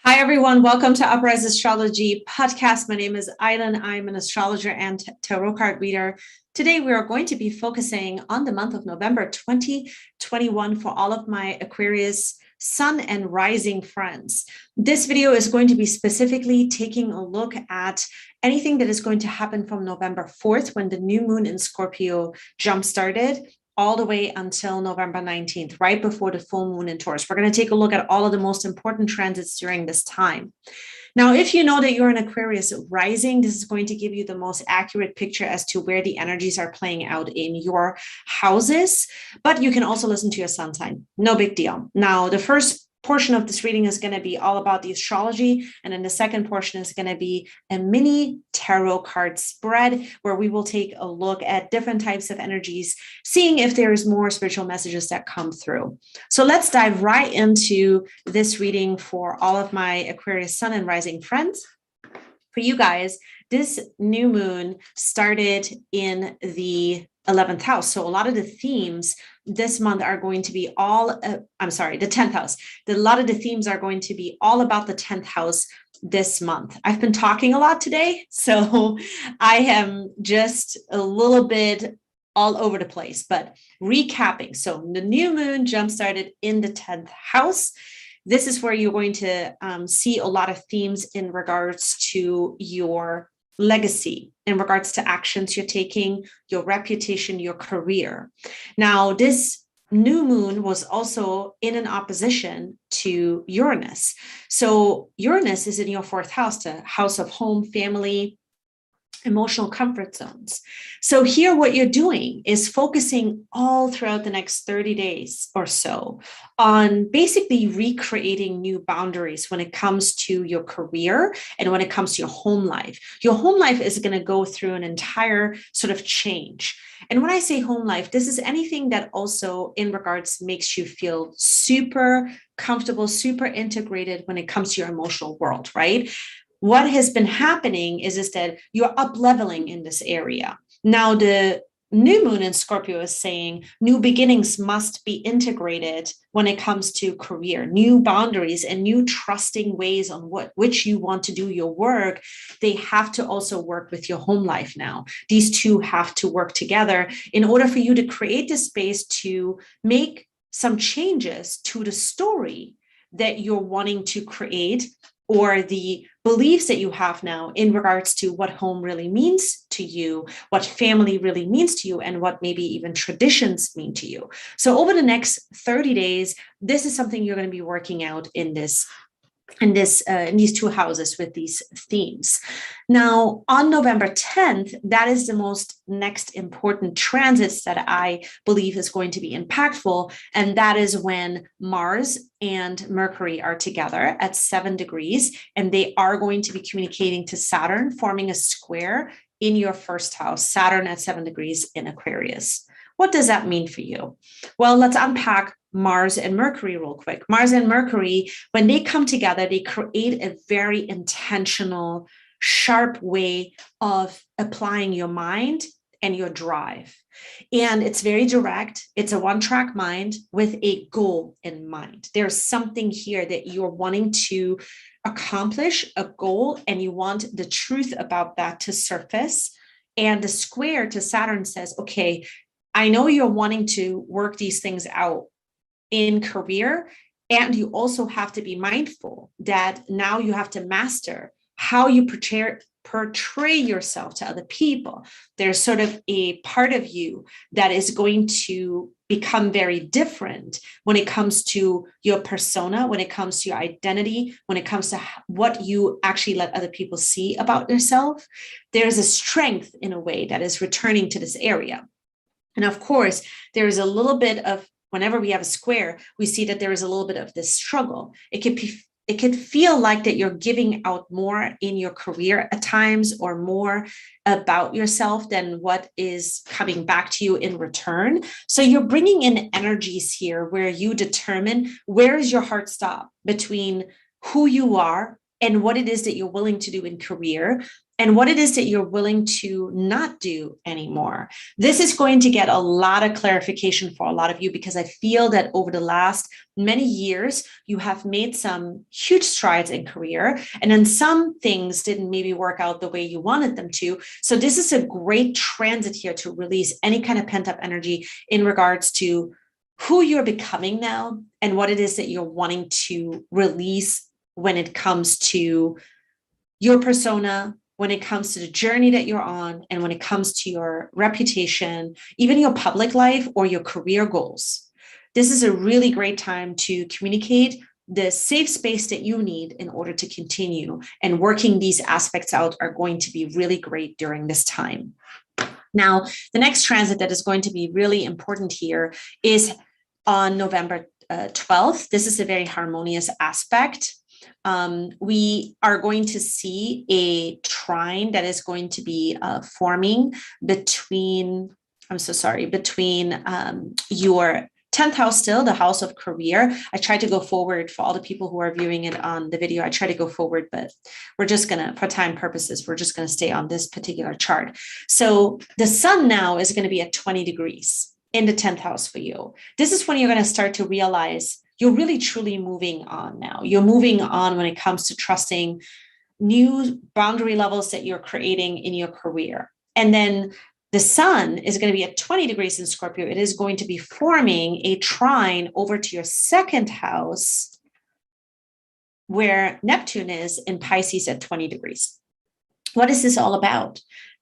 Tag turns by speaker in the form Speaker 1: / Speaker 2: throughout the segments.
Speaker 1: Hi, everyone. Welcome to Uprise Astrology Podcast. My name is Island. I'm an astrologer and tarot card reader. Today, we are going to be focusing on the month of November 2021 for all of my Aquarius Sun and Rising friends. This video is going to be specifically taking a look at anything that is going to happen from November 4th when the new moon in Scorpio jump started, all the way until November 19th, right before the full moon in Taurus. We're going to take a look at all of the most important transits during this time. Now, if you know that you're an Aquarius rising, this is going to give you the most accurate picture as to where the energies are playing out in your houses, but you can also listen to your sun sign. No big deal. Now, the first portion of this reading is going to be all about the astrology. And then the second portion is going to be a mini tarot card spread where we will take a look at different types of energies, seeing if there's more spiritual messages that come through. So let's dive right into this reading for all of my Aquarius Sun and Rising friends. For you guys, this new moon started in the 11th house. So a lot of the themes this month are going to be the 10th house. A lot of the themes are going to be all about the 10th house this month. I've been talking a lot today, so I am just a little bit all over the place, but recapping. So the new moon jump started in the 10th house. This is where you're going to see a lot of themes in regards to your legacy, in regards to actions you're taking, your reputation, your career. Now, this new moon was also in an opposition to Uranus. So Uranus is in your fourth house, the house of home, family, emotional comfort zones. So here what you're doing is focusing all throughout the next 30 days or so on basically recreating new boundaries when it comes to your career and when it comes to your home life. Your home life is going to go through an entire sort of change. And when I say home life, this is anything that also in regards makes you feel super comfortable, super integrated when it comes to your emotional world, right? What has been happening is that you're up leveling in this area. Now, the new moon in Scorpio is saying new beginnings must be integrated when it comes to career, new boundaries and new trusting ways on which you want to do your work. They have to also work with your home life now. These two have to work together in order for you to create the space to make some changes to the story that you're wanting to create, or the beliefs that you have now in regards to what home really means to you, what family really means to you, and what maybe even traditions mean to you. So over the next 30 days, this is something you're going to be working out in these two houses with these themes. Now, on November 10th, that is the most next important transits that I believe is going to be impactful. And that is when Mars and Mercury are together at 7 degrees, and they are going to be communicating to Saturn, forming a square in your first house, Saturn at 7 degrees in Aquarius. What does that mean for you? Well, let's unpack Mars and Mercury real quick. Mars and Mercury, when they come together, they create a very intentional, sharp way of applying your mind and your drive. And it's very direct. It's a one-track mind with a goal in mind. There's something here that you're wanting to accomplish, a goal, and you want the truth about that to surface. And the square to Saturn says, okay, I know you're wanting to work these things out in career, and you have to be mindful that now you have to master how you portray yourself to other people. There's sort of a part of you that is going to become very different when it comes to your persona, when it comes to your identity, when it comes to what you actually let other people see about yourself. There's a strength in a way that is returning to this area. And of course, there is a little bit of, whenever we have a square, we see that there is a little bit of this struggle. It could feel like that you're giving out more in your career at times, or more about yourself than what is coming back to you in return. So you're bringing in energies here where you determine where is your heart stop between who you are and what it is that you're willing to do in career, and what it is that you're willing to not do anymore. This is going to get a lot of clarification for a lot of you, because I feel that over the last many years, you have made some huge strides in career, and then some things didn't maybe work out the way you wanted them to. So this is a great transit here to release any kind of pent-up energy in regards to who you're becoming now and what it is that you're wanting to release when it comes to your persona, when it comes to the journey that you're on, and when it comes to your reputation, even your public life or your career goals. This is a really great time to communicate the safe space that you need in order to continue, and working these aspects out are going to be really great during this time. Now, the next transit that is going to be really important here is on November 12th. This is a very harmonious aspect. We are going to see a trine that is going to be forming between your 10th house, still the house of career. I tried to go forward for all the people who are viewing it on the video. I try to go forward, but we're just going to, for time purposes, we're just going to stay on this particular chart. So the sun now is going to be at 20 degrees in the 10th house for you. This is when you're going to start to realize you're really truly moving on now. You're moving on when it comes to trusting new boundary levels that you're creating in your career. And then the sun is going to be at 20 degrees in Scorpio. It is going to be forming a trine over to your second house, where Neptune is in Pisces at 20 degrees. What is this all about?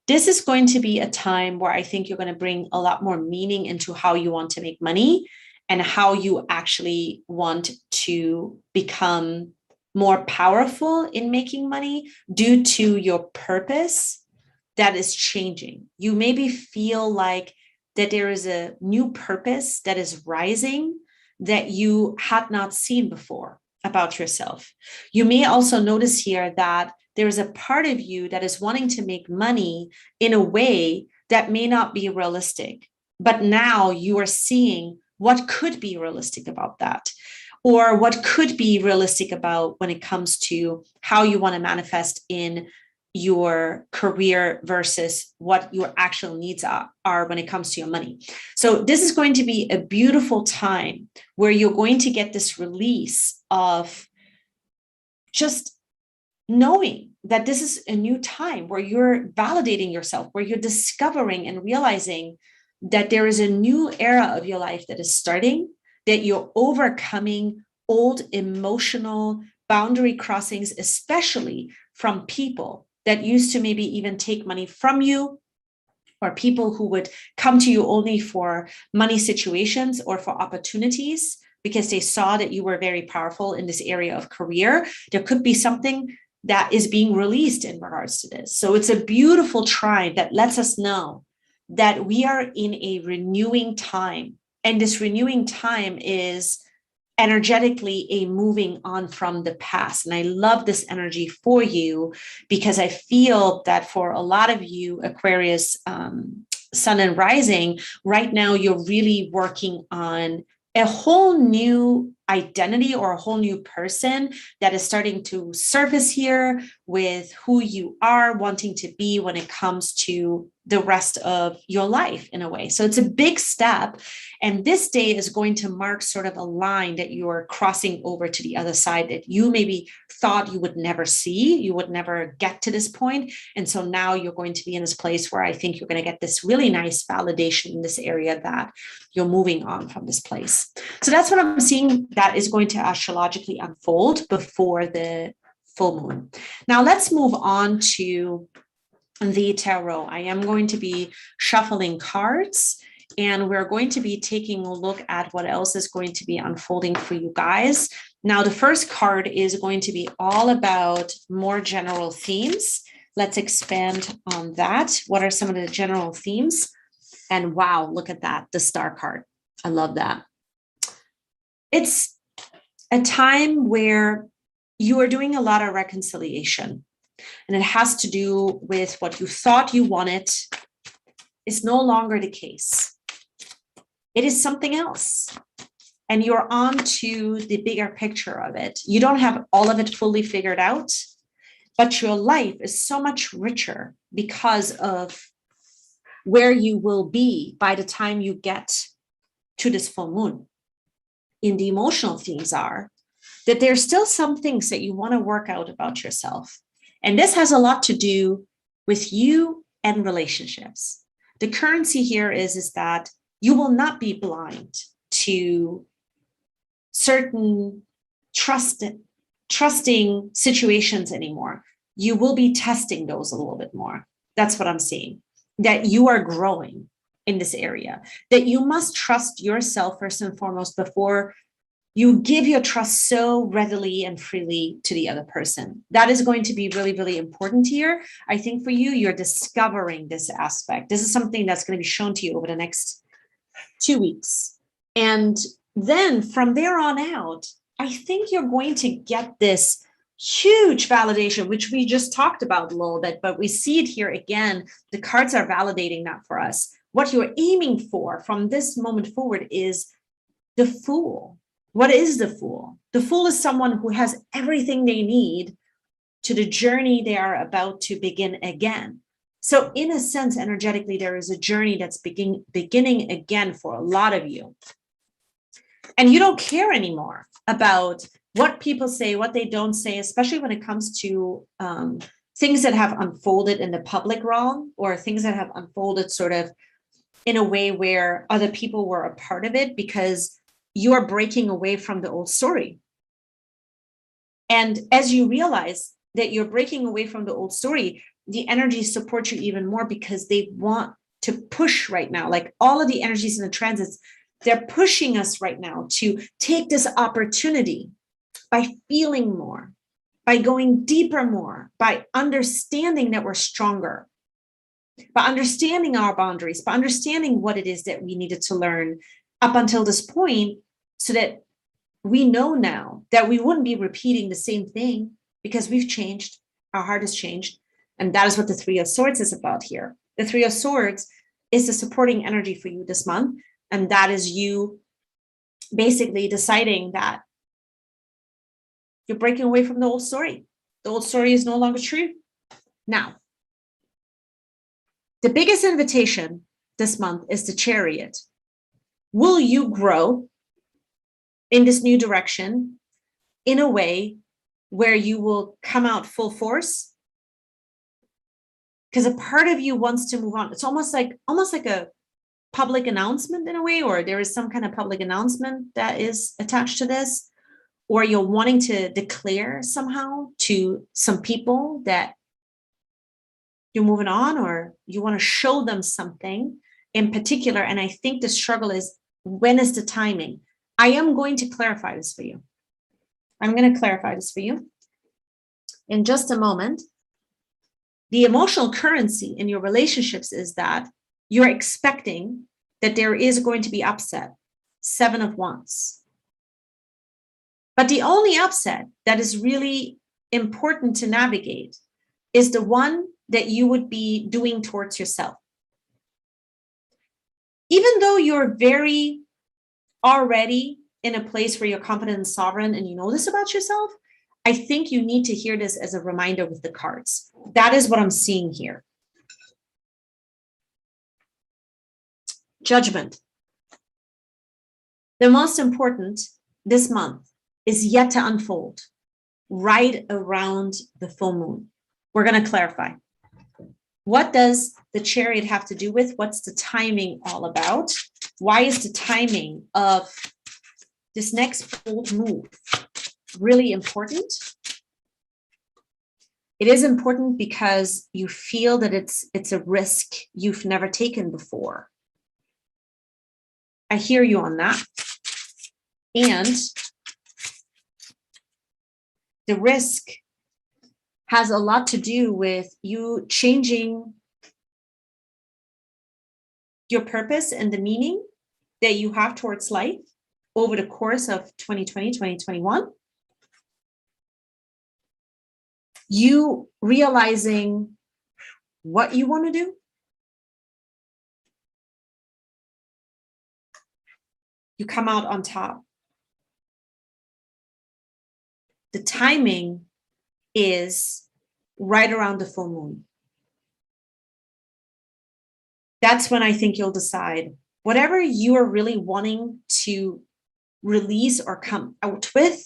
Speaker 1: This is going to be a time where I think you're going to bring a lot more meaning into how you want to make money, and how you actually want to become more powerful in making money due to your purpose that is changing. You maybe feel like that there is a new purpose that is rising that you had not seen before about yourself. You may also notice here that there is a part of you that is wanting to make money in a way that may not be realistic, but now you are seeing what could be realistic about that, or what could be realistic about when it comes to how you want to manifest in your career versus what your actual needs are when it comes to your money. So this is going to be a beautiful time where you're going to get this release of just knowing that this is a new time where you're validating yourself, where you're discovering and realizing that there is a new era of your life that is starting, that you're overcoming old emotional boundary crossings, especially from people that used to maybe even take money from you, or people who would come to you only for money situations or for opportunities because they saw that you were very powerful in this area of career. There could be something that is being released in regards to this. So it's a beautiful trine that lets us know that we are in a renewing time. And this renewing time is energetically a moving on from the past. And I love this energy for you, because I feel that for a lot of you, Aquarius, sun and rising, right now, you're really working on a whole new identity or a whole new person that is starting to surface here with who you are wanting to be when it comes to the rest of your life in a way. So it's a big step. And this day is going to mark sort of a line that you're crossing over to the other side that you maybe thought you would never see, you would never get to this point. And so now you're going to be in this place where I think you're going to get this really nice validation in this area that you're moving on from this place. So that's what I'm seeing that is going to astrologically unfold before the full moon. Now let's move on to the tarot. I am going to be shuffling cards, and we're going to be taking a look at what else is going to be unfolding for you guys. Now, the first card is going to be all about more general themes. Let's expand on that. What are some of the general themes? And wow, look at that, the star card. I love that. It's a time where you are doing a lot of reconciliation. And it has to do with what you thought you wanted is no longer the case. It is something else. And you're on to the bigger picture of it. You don't have all of it fully figured out. but your life is so much richer because of where you will be by the time you get to this full moon. In the emotional themes are that there's still some things that you want to work out about yourself. And this has a lot to do with you and relationships. The currency here is that you will not be blind to certain trusting situations anymore. You will be testing those a little bit more. That's what I'm seeing, that you are growing in this area, that you must trust yourself first and foremost before you give your trust so readily and freely to the other person. That is going to be really, really important here. I think for you, you're discovering this aspect. This is something that's going to be shown to you over the next 2 weeks. And then from there on out, I think you're going to get this huge validation, which we just talked about a little bit, but we see it here again. The cards are validating that for us. What you're aiming for from this moment forward is the Fool. What is the Fool? The Fool is someone who has everything they need to the journey they are about to begin again. So in a sense, energetically, there is a journey that's beginning again for a lot of you. And you don't care anymore about what people say, what they don't say, especially when it comes to things that have unfolded in the public realm or things that have unfolded sort of in a way where other people were a part of it, because you are breaking away from the old story. And as you realize that you're breaking away from the old story, the energies support you even more because they want to push right now. Like all of the energies in the transits, they're pushing us right now to take this opportunity by feeling more, by going deeper more, by understanding that we're stronger, by understanding our boundaries, by understanding what it is that we needed to learn up until this point, so that we know now that we wouldn't be repeating the same thing because we've changed, our heart has changed. And that is what the Three of Swords is about here. The Three of Swords is the supporting energy for you this month. And that is you basically deciding that you're breaking away from the old story. The old story is no longer true. Now, the biggest invitation this month is the Chariot. Will you grow in this new direction in a way where you will come out full force? Because a part of you wants to move on. It's almost like a public announcement in a way, or there is some kind of public announcement that is attached to this, or you're wanting to declare somehow to some people that you're moving on, or you want to show them something in particular. And I think the struggle is, when is the timing? I am going to clarify this for you. I'm going to clarify this for you in just a moment. The emotional currency in your relationships is that you're expecting that there is going to be upset. 7 of Wands. But the only upset that is really important to navigate is the one that you would be doing towards yourself. Even though you're very already in a place where you're confident and sovereign and you know this about yourself, I think you need to hear this as a reminder with the cards. That is what I'm seeing here. Judgment. The most important this month is yet to unfold right around the full moon. We're going to clarify. What does the Chariot have to do with? What's the timing all about? Why is the timing of this next bold move really important? It is important because you feel that it's a risk you've never taken before. I hear you on that. And the risk has a lot to do with you changing your purpose and the meaning that you have towards life over the course of 2020, 2021. You realizing what you want to do. You come out on top. The timing is right around the full moon. That's when I think you'll decide whatever you are really wanting to release or come out with.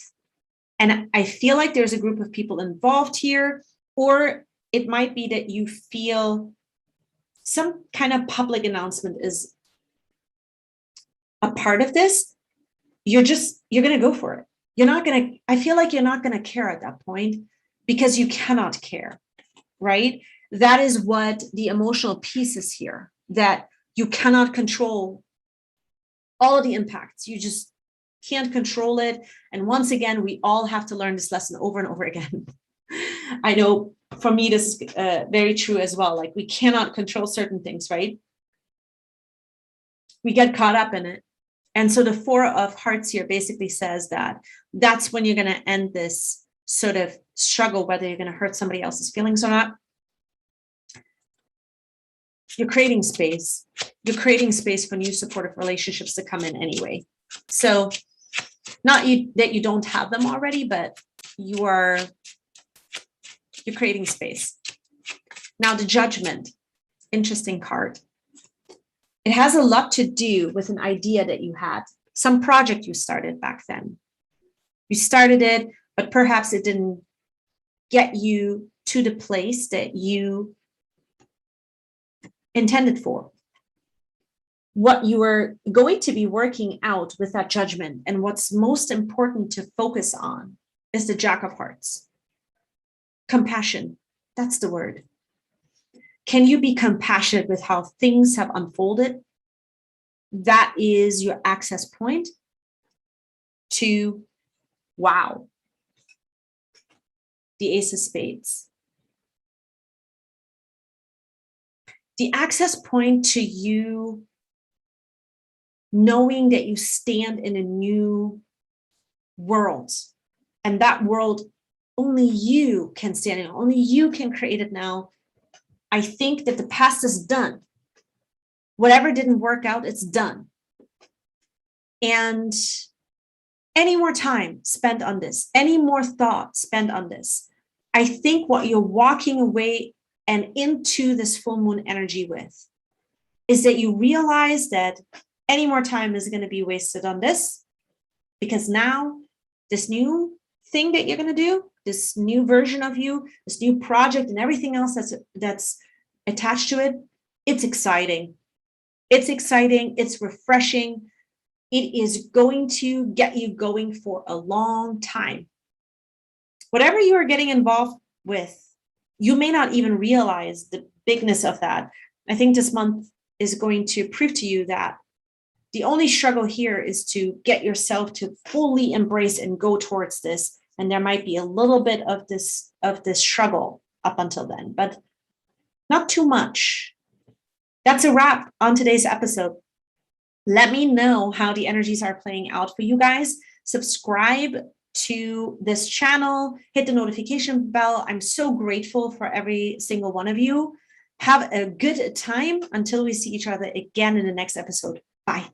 Speaker 1: And I feel like there's a group of people involved here, or it might be that you feel some kind of public announcement is a part of this. You're going to go for it. I feel like you're not going to care at that point because you cannot care, right? That is what the emotional piece is here, that you cannot control all of the impacts. You just can't control it. And once again, we all have to learn this lesson over and over again. I know for me, this is very true as well. Like, we cannot control certain things, right? We get caught up in it. And so the Four of Hearts here basically says that that's when you're going to end this sort of struggle, whether you're going to hurt somebody else's feelings or not. You're creating space. You're creating space for new supportive relationships to come in anyway. So not that you don't have them already, but you're creating space. Now, the Judgment, interesting card. It has a lot to do with an idea that you had, some project you started back then. You started it, but perhaps it didn't get you to the place that you intended for. What you were going to be working out with that Judgment, and what's most important to focus on, is the Jack of Hearts. Compassion, that's the word. Can you be compassionate with how things have unfolded? That is your access point to, wow, the Ace of Spades. The access point to you knowing that you stand in a new world, and that world only you can stand in, only you can create it now. I think that the past is done. Whatever didn't work out, it's done. And any more time spent on this, any more thought spent on this, I think what you're walking away and into this full moon energy with is that you realize that any more time is going to be wasted on this, because now this new thing that you're going to do, this new version of you, this new project and everything else that's attached to it, it's exciting. It's exciting. It's refreshing. It is going to get you going for a long time. Whatever you are getting involved with, you may not even realize the bigness of that. I think this month is going to prove to you that the only struggle here is to get yourself to fully embrace and go towards this. And there might be a little bit of this struggle up until then, but not too much. That's a wrap on today's episode. Let me know how the energies are playing out for you guys. Subscribe to this channel, hit the notification bell. I'm so grateful for every single one of you. Have a good time until we see each other again in the next episode. Bye.